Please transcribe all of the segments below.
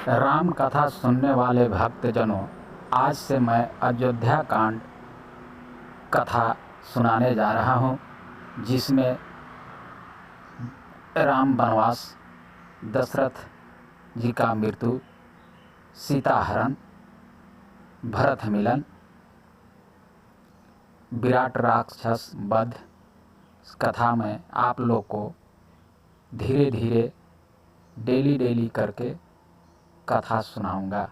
राम कथा सुनने वाले भक्तजनों, आज से मैं अयोध्या कांड कथा सुनाने जा रहा हूँ, जिसमें राम वनवास, दशरथ जी का मृत्यु, सीता हरण, भरत मिलन, विराट राक्षस वध कथा में आप लोग को धीरे धीरे डेली करके कथा सुनाऊंगा।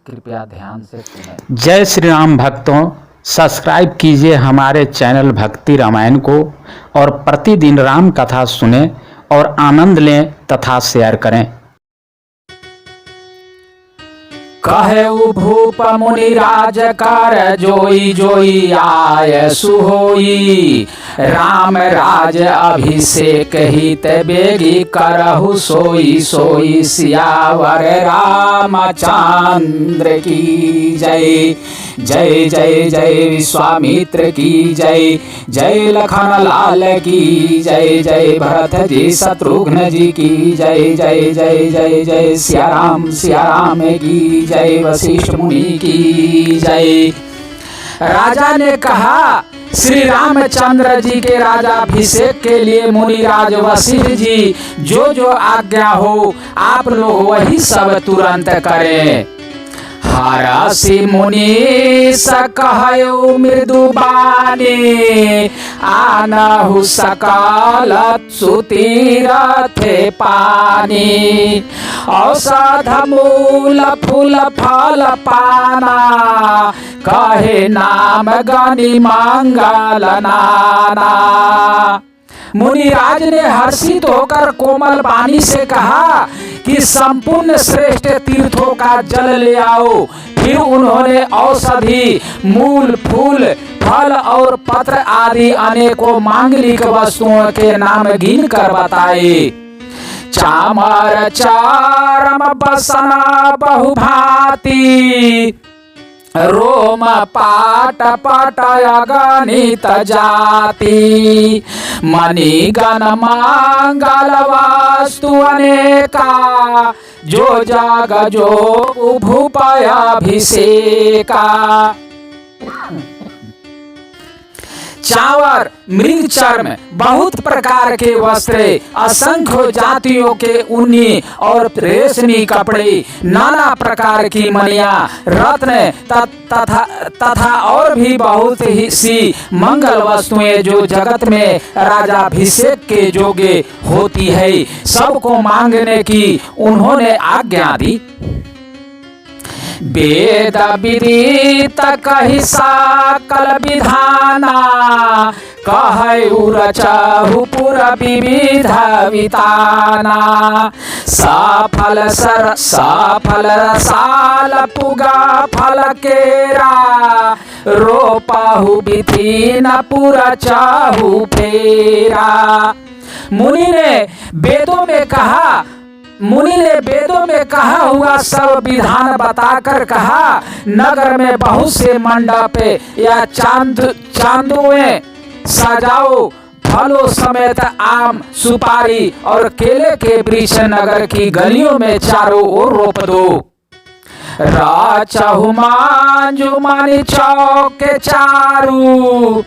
कृपया ध्यान से सुनें। जय श्री राम भक्तों, सब्सक्राइब कीजिए हमारे चैनल भक्ति रामायण को और प्रतिदिन राम कथा सुनें और आनंद लें तथा शेयर करें। कहे भूप मुनि राज कर जोई जोई आय सुहोई, राम राज अभिषेक हित बेगी करहु सोई सोई, सियावर रामचंद्र की जय। जय जय जय विश्वामित्र की जय। जय लखन लाल की जय। जय भरत जी शत्रुघ्न जी की जय। जय जय जय जय सिया राम की जय। वशिष्ठ मुनि की जय। राजा ने कहा, श्री रामचंद्र जी के राजाभिषेक के लिए मुनिराज वशिष्ठ जी जो आज्ञा हो आप लोग वही सब तुरंत करें। हरसि मुनि सकहु मृदु बानी, आनहु सकल सुतीरथे पानी, औषध मूल फूल फल पाना, कहे नाम गनि मंगल नाना। मुनिराज ने हर्षित होकर कोमल वाणी से कहा कि संपूर्ण श्रेष्ठ तीर्थों का जल ले आओ। फिर उन्होंने औषधि, मूल, फूल, फल और पत्र आदि अनेकों मांगलिक वस्तुओं के नाम गिन कर बताए। चामर चारम बसना बहुभांति, रोम पाट पट अगणित जाति, मणिगण मंगल वास्तु अनेका, जो जाग जो भूपय अभिषेका। चावर, मृग चर्म, बहुत प्रकार के वस्त्र, असंख्य जातियों के ऊनी और रेशमी कपड़े, नाना प्रकार की मणियां, रत्न तथा और भी बहुत ही सी मंगल वस्तुएं जो जगत में राजाभिषेक के योग्य होती है, सबको मांगने की उन्होंने आज्ञा दी। वेद विदित कहि सकल विधाना, कहु रचहु पुर विविध विताना, सफल साल पुगा फल केरा, रोपहु विधिन पुर चाहु फेरा। मुनि ने वेदों में कहा हुआ सब विधान बताकर कहा, नगर में बहुत से मंडप या चांदुए सजाओ, फलों समेत आम, सुपारी और केले के वृक्ष नगर की गलियों में चारों ओर रोप दो। राचहु मांजू मानी चौक चारू,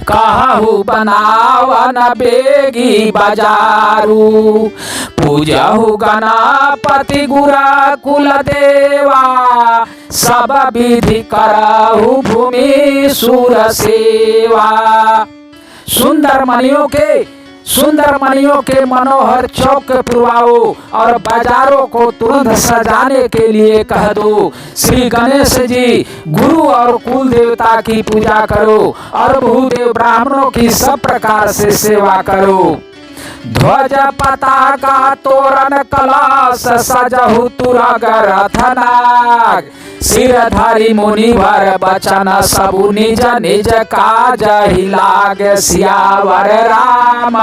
कहु बनावन बेगी बाजारू, पूजहु गणपति गुरा कुल देवा, सब विधि करहु भूमि सुर सेवा। सुंदर मणियों के मनोहर चौक पुरवाओ और बाजारों को तुरंत सजाने के लिए कह दो। श्री गणेश जी, गुरु और कुल देवता की पूजा करो और भूदेव ब्राह्मणों की सब प्रकार से सेवा करो। ध्वज पताका तोरण कलश सजहु तुरग रथनाग, सिरधारी मुनिवर बचन सबु निज निज काज ही लाग, सियावर राम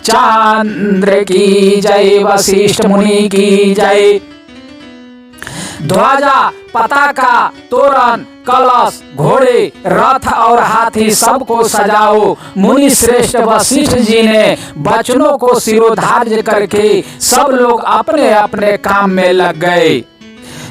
चंद्र की जय। वशिष्ठ मुनि की जय। ध्वजा, पताका, तोरण, कलश, घोड़े, रथ और हाथी सबको सजाओ। मुनि श्रेष्ठ वशिष्ठ जी ने वचनों को शिरोधार्य करके सब लोग अपने अपने काम में लग गए।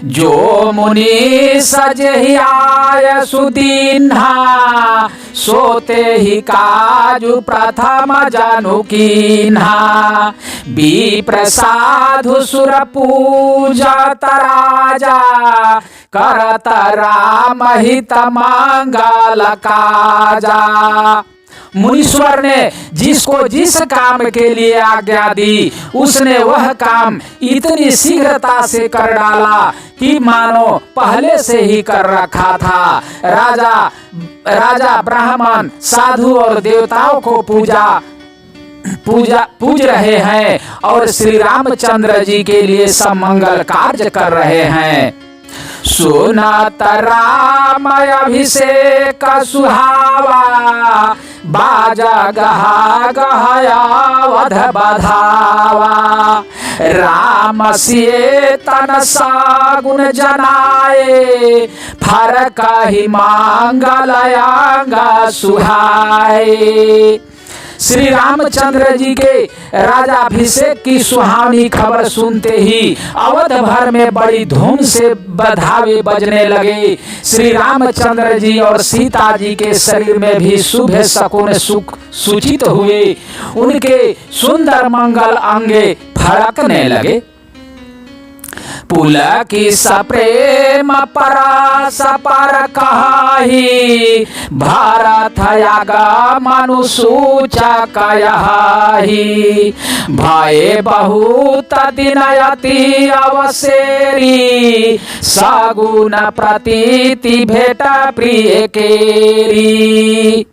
जो मुनि सजहि आय सुदीन्हा, सोते ही काजु प्रथम जानु कीन्हा। विप्र साधु सुर पूजत राजा, करत राम हित मंगल काजा। मुनीश्वर ने जिसको जिस काम के लिए आज्ञा दी, उसने वह काम इतनी शीघ्रता से कर डाला कि मानो पहले से ही कर रखा था। राजा ब्राह्मण, साधु और देवताओं को पूज रहे हैं और श्री रामचंद्र जी के लिए सब मंगल कार्य कर रहे हैं। सुनत राम अभिषेक सुहावा, बाजा गहा गहया वध बधावा। राम सिए तन सागुन जनाए, फरक ही मंगलयांग सुहाए। श्री रामचंद्र जी के राजाभिषेक की सुहावनी खबर सुनते ही अवध भर में बड़ी धूम से बधावे बजने लगे। श्री रामचंद्र जी और सीता जी के शरीर में भी शुभ शकुन सुख सूचित हुए। उनके सुंदर मंगल अंगे फड़कने लगे। पुलकी सप्रेम परास पर कहाही, भारत आगमनु सूचक यही। भय बहुत दिन अति अवसेरी, सगुन प्रतीति भेट प्रिय केरी।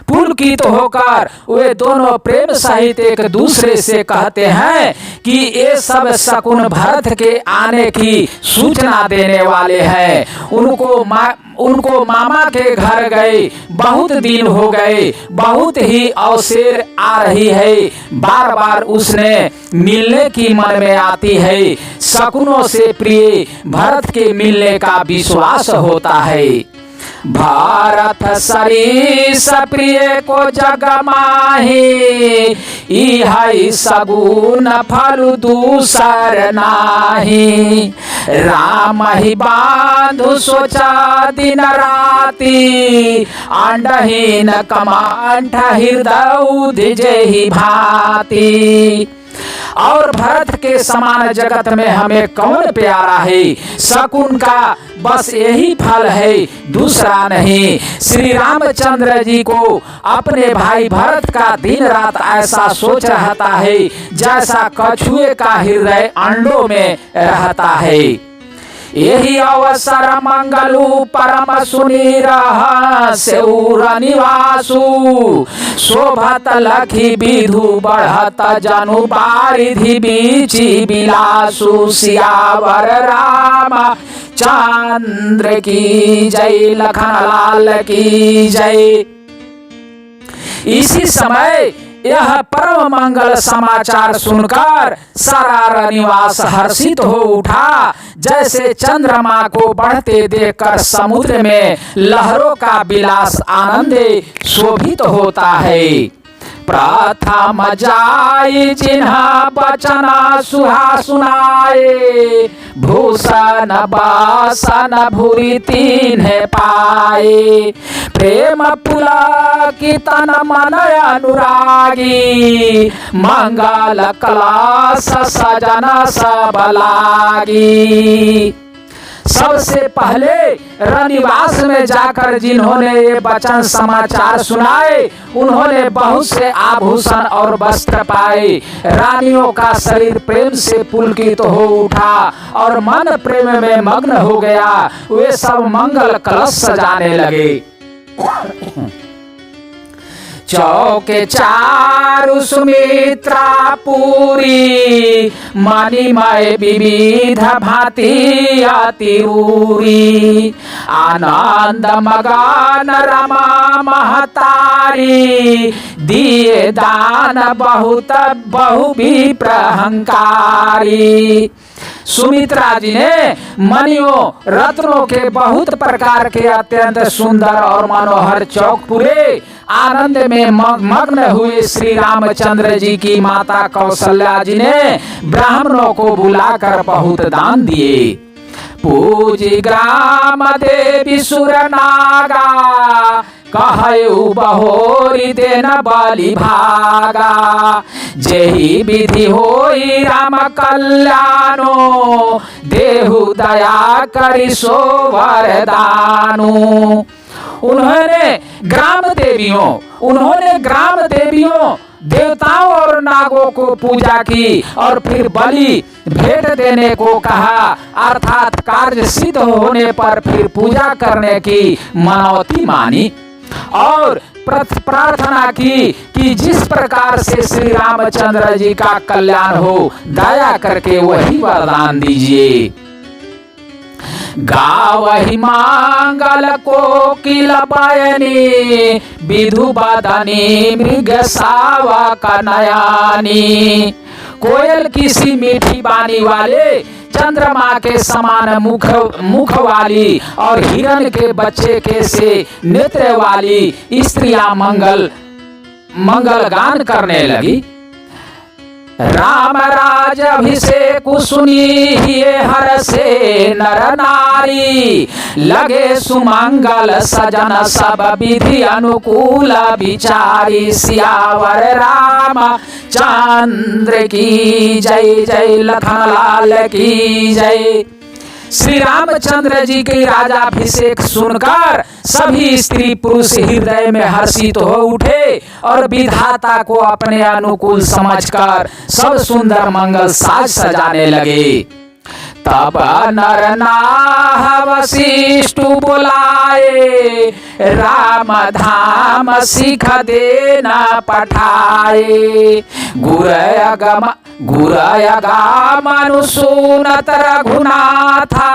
पुलकित होकर वे दोनों प्रेम सहित एक दूसरे से कहते हैं कि ये सब शकुन भरत के आने की सूचना देने वाले हैं। उनको मामा के घर गए बहुत दिन हो गए, बहुत ही अवसर आ रही है। बार बार उसने मिलने की मन में आती है। शकुनों से प्रिय भरत के मिलने का विश्वास होता है। भारत सरीस प्रिय को जग माही, इहै सगुन फल दूसर नाही। राम ही बांधु सोचा दिन राती, अंडहीन कमांठ हृदय धिजहि भांति। और भरत के समान जगत में हमें कौन प्यारा है। शकुन का बस यही फल है, दूसरा नहीं। श्री रामचंद्र जी को अपने भाई भरत का दिन रात ऐसा सोच रहता है जैसा कछुए का हृदय अंडों में रहता है। यही अवसर मंगलु परम सुनी रहा सेउर निवासु, शोभत लखी विधु बढ़त जनु बारिधि बीची बिलासु। सियावर राम चंद्र की जय, लखन लाल की जय। इसी समय यह परम मंगल समाचार सुनकर सारा रनिवास हर्षित हो उठा, जैसे चंद्रमा को बढ़ते देखकर समुद्र में लहरों का विलास आनंदे शोभित होता है। प्रथम जाई जिन्हा बचन सुहा सुनाए, भूषण बासन भूरि तिन्हे पाए। प्रेम पुलकितन मन अनुरागी, मंगल कलश सजन सब लागी। सबसे पहले रनिवास में जाकर जिन्होंने ये वचन समाचार सुनाए, उन्होंने बहुत से आभूषण और वस्त्र पाए। रानियों का शरीर प्रेम से पुलकित हो उठा और मन प्रेम में मग्न हो गया। वे सब मंगल कलश सजाने लगे। चौके चारु सुमित्रा पूरी, मणिमय विविध भांति अतिरूरी। आनंद मगन रमा महतारी, दिए दान बहुत बहु भी प्रहंकारी। सुमित्रा जी ने मणियों रत्नों के बहुत प्रकार के अत्यंत सुंदर और मनोहर चौक पूरे आनंद में मग्न हुए श्री रामचंद्र जी की माता कौशल्या जी ने ब्राह्मणों को बुलाकर बहुत दान दिए। पूजी ग्राम देवी सुर नागा, कहु बहोरी देन बलि भागा। जेहि विधि होई राम कल्याणो, देहु दया करि सो वरदानु। उन्होंने ग्राम देवियों देवताओं और नागों को पूजा की और फिर बलि भेंट देने को कहा, अर्थात कार्य सिद्ध होने पर फिर पूजा करने की मनौती मानी और प्रार्थना की कि जिस प्रकार से श्री रामचंद्र जी का कल्याण हो, दया करके वही वरदान दीजिए। गावहि मांगल कोकिल बयनी, विधु बदनी मृग सावक नयनी। कोयल किसी मीठी बानी वाले, चंद्रमा के समान मुख वाली और हिरण के बच्चे के से नेत्र वाली स्त्रियां मंगल गान करने लगी। राम राज अभिषेक सुनी हर से नर नारी, लगे सुमंगल सजन सब विधि अनुकूल विचारी। सियावर राम चंद्र की जय, जय लखन लाल की जय। श्री रामचंद्र जी के राजाभिषेक सुनकर सभी स्त्री पुरुष हृदय में हर्षित हो उठे और विधाता को अपने अनुकूल समझकर सब सुंदर मंगल साज सजाने लगे। तब नर नाह वशिष्ठ बुलाए, राम धाम सिख देना पठाए। गुरयगामनु सुनत रघुनाथा,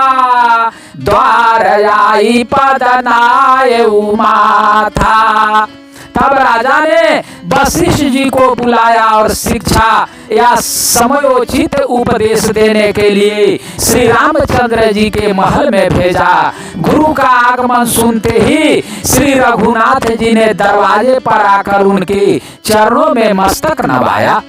द्वार आई पद नाय उमाथा। तब राजा ने वशिष्ठ जी को बुलाया और शिक्षा या समयोचित उपदेश देने के लिए श्री रामचंद्र जी के महल में भेजा। गुरु का आगमन सुनते ही श्री रघुनाथ जी ने दरवाजे पर आकर उनके चरणों में मस्तक नवाया।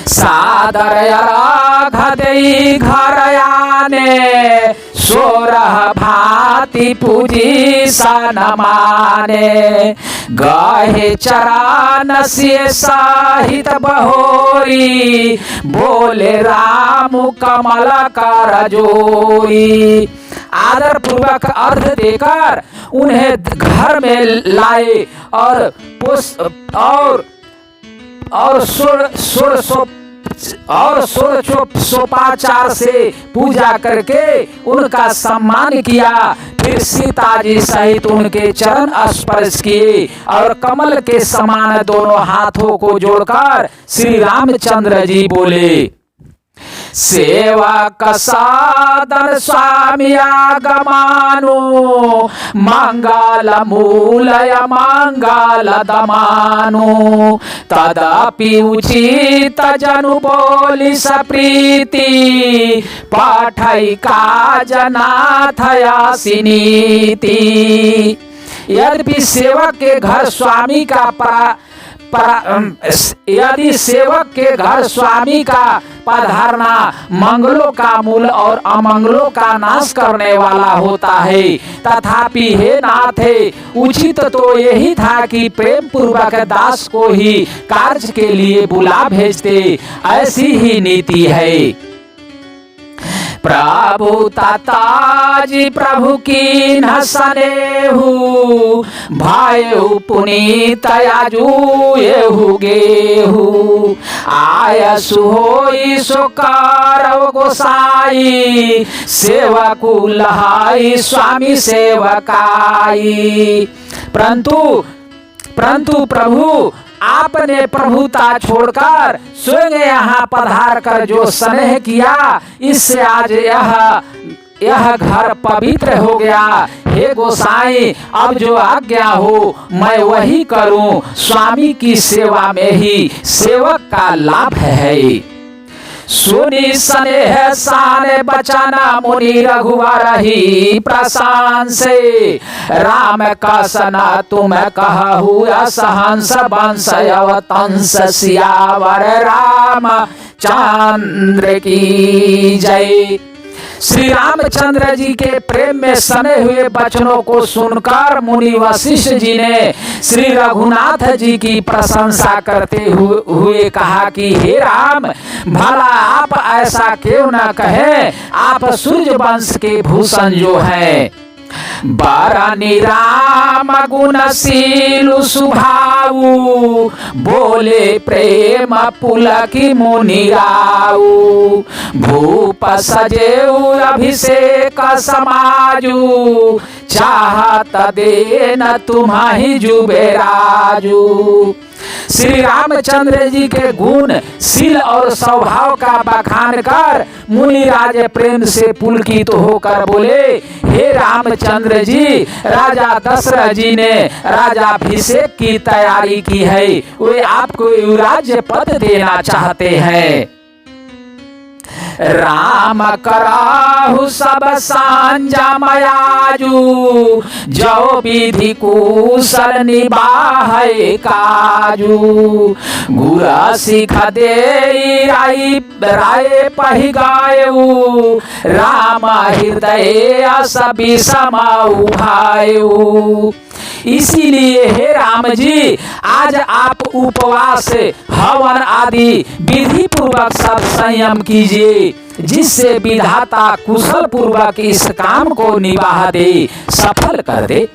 सादर राघ देई घर आने, सोरह भांति पूजी सन माने। गहे चरण से साहित बहोरी, बोले राम कमल कर जोरी। आदर पूर्वक अर्घ देकर उन्हें घर में लाए और सोपाचार से पूजा करके उनका सम्मान किया। फिर सीता जी सहित उनके चरण स्पर्श किए और कमल के समान दोनों हाथों को जोड़कर श्री रामचंद्र जी बोले, सेवक सादर स्वामी आगमानु, मंगल मूलय मंगल दमानु। तदपि उचित जनु बोली सप्रीति, पाठई काज नाथया सिनीति। यद्यपि सेवक के घर स्वामी का यदि सेवक के घर स्वामी का पधारना मंगलों का मूल और अमंगलों का नाश करने वाला होता है, तथापि हे नाथ, उचित तो यही था कि प्रेम पूर्वक दास को ही कार्य के लिए बुला भेजते। ऐसी ही नीति है। प्रभु ताताजी प्रभु की नसनेहु, भायु पुनीत याजू गेहु। आयसु होई सोकारव गोसाई, सेवकु लहाई स्वामी सेवकाई। परंतु प्रभु आपने प्रभुता छोड़कर स्वयं यहाँ पधार कर जो स्नेह किया, इससे आज यह घर पवित्र हो गया। हे गोसाई, अब जो आज्ञा हो मैं वही करूं। स्वामी की सेवा में ही सेवक का लाभ है। सुनी स्नेह सान बचना मुनि रघुवर ही प्रशांत से। राम का सना तुम कहु असहंस वंश अवतंस सियावर राम चंद्र की जय। श्री रामचंद्र जी के प्रेम में सने हुए वचनों को सुनकर मुनि वशिष्ठ जी ने श्री रघुनाथ जी की प्रशंसा करते हुए कहा कि हे राम, भला आप ऐसा क्यों न कहें, आप सूर्य वंश के भूषण जो हैं। बरनी राम गुणशीलु सुभाऊ, बोले प्रेम पुलकी मुनि राऊ। भूप सजेऊ अभिषेक समाजू, चाहत देन तुम्हारी जुबेराजू। श्री रामचंद्र जी के गुण शील और स्वभाव का बखान कर मुनि राज प्रेम से पुलकित होकर बोले, हे रामचंद्र जी, राजा दशरथ जी ने राजाभिषेक की तैयारी की है, वे आपको युवराज्य पद देना चाहते हैं। राम कराहु सब सांजा मयाजू, जो विधि कुशल निबाहे काजू। गुरा सिख दे राय पहि गायऊ, राम हृदय सभी समाऊ भायऊ। इसीलिए हे राम जी, आज आप उपवास हवन आदि विधि पूर्वक सब संयम कीजिए, जिससे विधाता कुशल पूर्वक इस काम को निभा दे, सफल कर दे।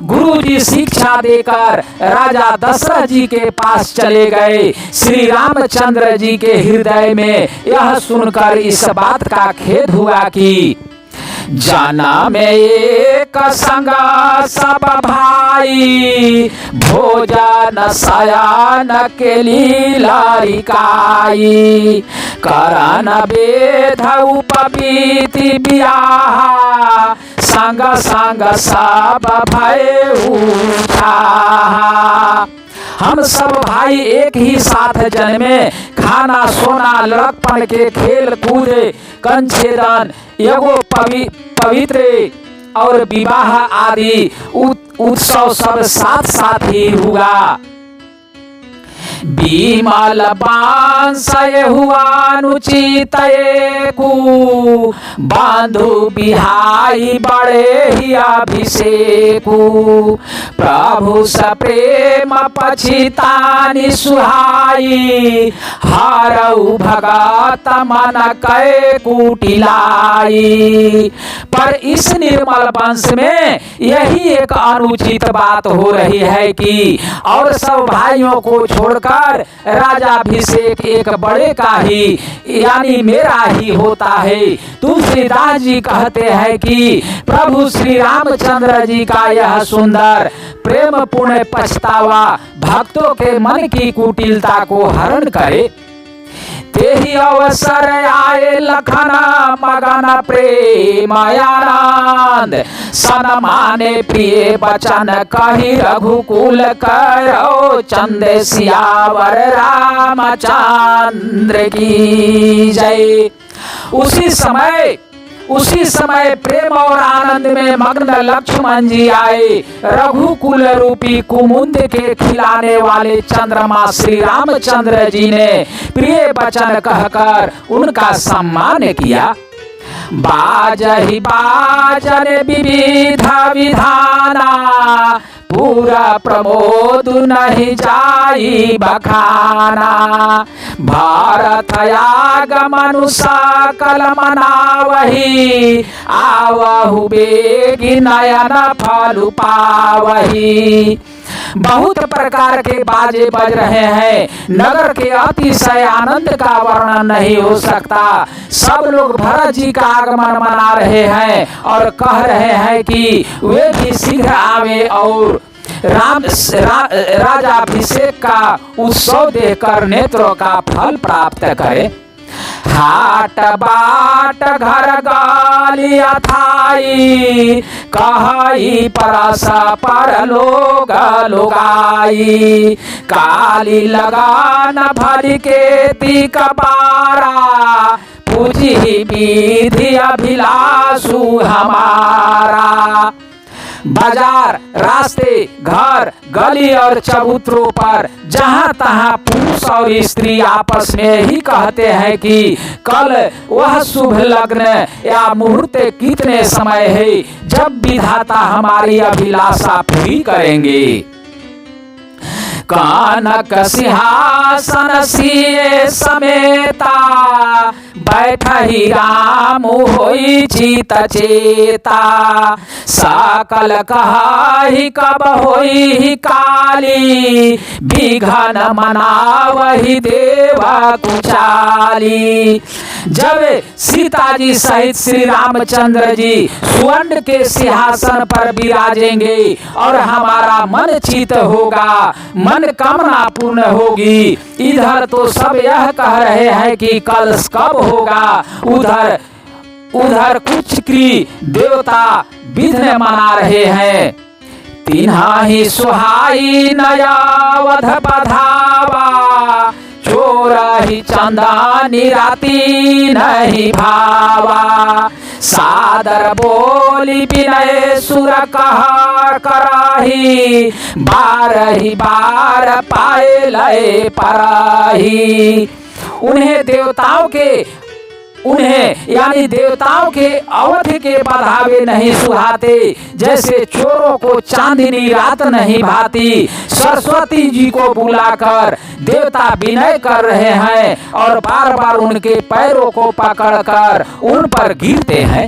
गुरु जी शिक्षा देकर राजा दशरथ जी के पास चले गए। श्री रामचंद्र जी के हृदय में यह सुनकर इस बात का खेद हुआ कि जाना में एक संग सब भाई, भोजन शयन के लीलारिकाई। करन वेद उपवीति बियाह, संग संग सब भय उठा। हम सब भाई एक ही साथ जन्मे, खाना सोना लड़कपन के खेल कूदे, कंछेदन एगो पवित्र और विवाह आदि उत्सव सब साथ साथ ही हुआ। बीमल बांस हुआ अनुचित एकू, बांधु बिहाई बड़े ही अभिषेकू। प्रभु सप्रेम पछितानि सुहाई, हारऊ भगत मन कै कुटिलाई। पर इस निर्मल वंश में यही एक अनुचित बात हो रही है कि और सब भाइयों को छोड़कर राजाभिषेक एक बड़े का ही यानी मेरा ही होता है। तुलसीदास जी कहते हैं कि प्रभु श्री रामचंद्र जी का यह सुंदर प्रेम पूर्ण पछतावा भक्तों के मन की कुटिलता को हरण करे। तेहि अवसर आए लखना मगन प्रेम आनंद, सन माने प्रिय बचन कही रघुकुल करो चंद सियावर रामचंद्र की जय। उसी समय प्रेम और आनंद में मग्न लक्ष्मण जी आए। रघुकुल रूपी कुमुद के खिलाने वाले चंद्रमा श्री रामचंद्र जी ने प्रिय वचन कहकर उनका सम्मान किया। बाजहि बाजन विविध विधाना, पूरा प्रमोद नहीं जाई बखाना। भारत आगमनु सकल मनावही, आवहु बेगी नयन फल पावही। बहुत प्रकार के बाजे बज रहे हैं, नगर के अतिशय आनंद का वर्णन नहीं हो सकता। सब लोग भरत जी का आगमन मना रहे हैं और कह रहे हैं कि वे भी शीघ्र आवे और राजाभिषेक का उत्सव देखकर नेत्रों का फल प्राप्त करे। हाट बाट घर गाली अथाई, कहई परस पर लोग लुगाई। काली लगान भर के तिक पारा, पूजी विधि अभिलाषु हमारा। बाजार, रास्ते, घर, गली और चबूतरों पर जहां तहां पुरुष और स्त्री आपस में ही कहते हैं कि कल वह शुभ लग्न या मुहूर्त कितने समय है जब विधाता हमारी अभिलाषा पूरी करेंगे। कानक सिंहासन सिए समेता, बैठहि राम होई चित चेता। सकल कहाहि कब होई काली, विघन मनावहि देव कुचाली। जब सीता जी सहित श्री रामचंद्र जी स्वर्ण के सिंहासन पर विराजेंगे और हमारा मन चित होगा, मन कामना पूर्ण होगी। इधर तो सब यह कह रहे हैं कि कल कब होगा, उधर कुछ की देवता विघ्न मना रहे हैं। तिन्हा ही सुहाई नयावध बधावा, चोरा ही चंदानी राती नहीं भावा। सादर बोली विनय सुर कहा कराही, बारही बार पाए लय पराही। उन्हें यानी देवताओं के अवध के बधावे नहीं सुहाते, जैसे चोरों को चांदनी रात नहीं भाती। सरस्वती जी को बुलाकर देवता विनय कर रहे हैं और बार बार उनके पैरों को पकड़कर उन पर गिरते हैं।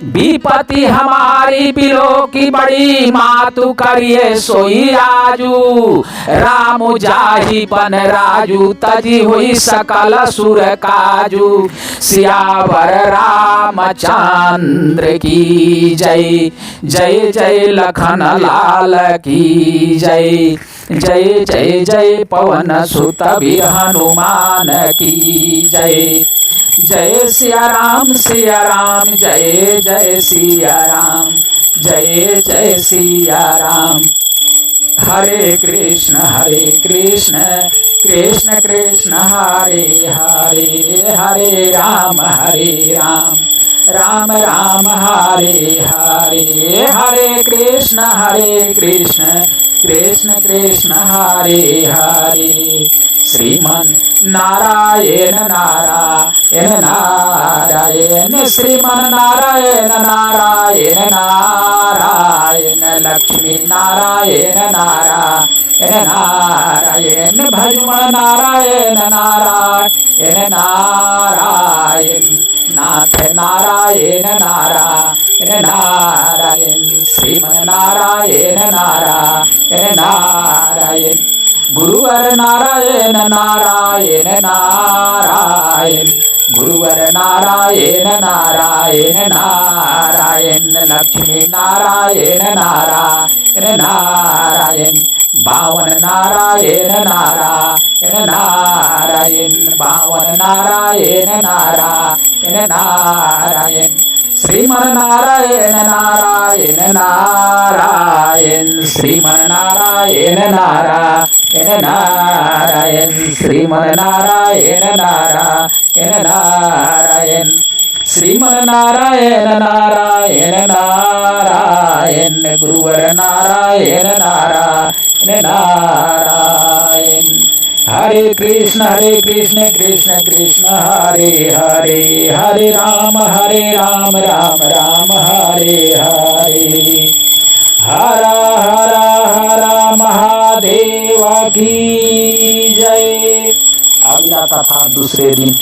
विपति हमारी बिलो की बड़ी, मातु करिए सोई आजू। रामु जाहि बन राजू, तजी हुई सकल सुर काजू। सियावर रामचंद्र की जय, जय जय लखन लाल की जय। जय जय जय पवन सुत वीर हनुमान की जय। जय सिया राम जय जय सिया राम, जय जय सिया राम। हरे कृष्ण कृष्ण कृष्ण हरे हरे, हरे राम राम राम हरे हरे। हरे कृष्ण कृष्ण कृष्ण हरे हरे। श्रीमन नारायण नारायण नारायण, श्रीमन नारायण नारायण नारायण। लक्ष्मी नारायण नारायण नारायण, भजमन नारायण नारायण नारायण। नाथ नारायण नारायण नारायण, श्रीमन नारायण नारायण नारायण। गुरुवर नारायण नारायण नारायण, गुरुवर नारायण नारायण नारायण। लक्ष्मी नारायण नारायण नारायण, बावन नारायण नारायण नारायण, बावन नारायण नारायण नारायण। श्रीमन नारायण नारायण नारायण, श्रीमन नारायण नारायण नारायण, श्रीमन नारायण नारायण नारायण। श्रीमन नारायण नारायण नारायण, गुरुवर नारायण नारायण नारायण। हरे कृष्ण कृष्ण कृष्ण हरे हरे, हरे राम राम राम हरे हरे। हर हर हर महादेव की जय। अगला कथा दूसरे दिन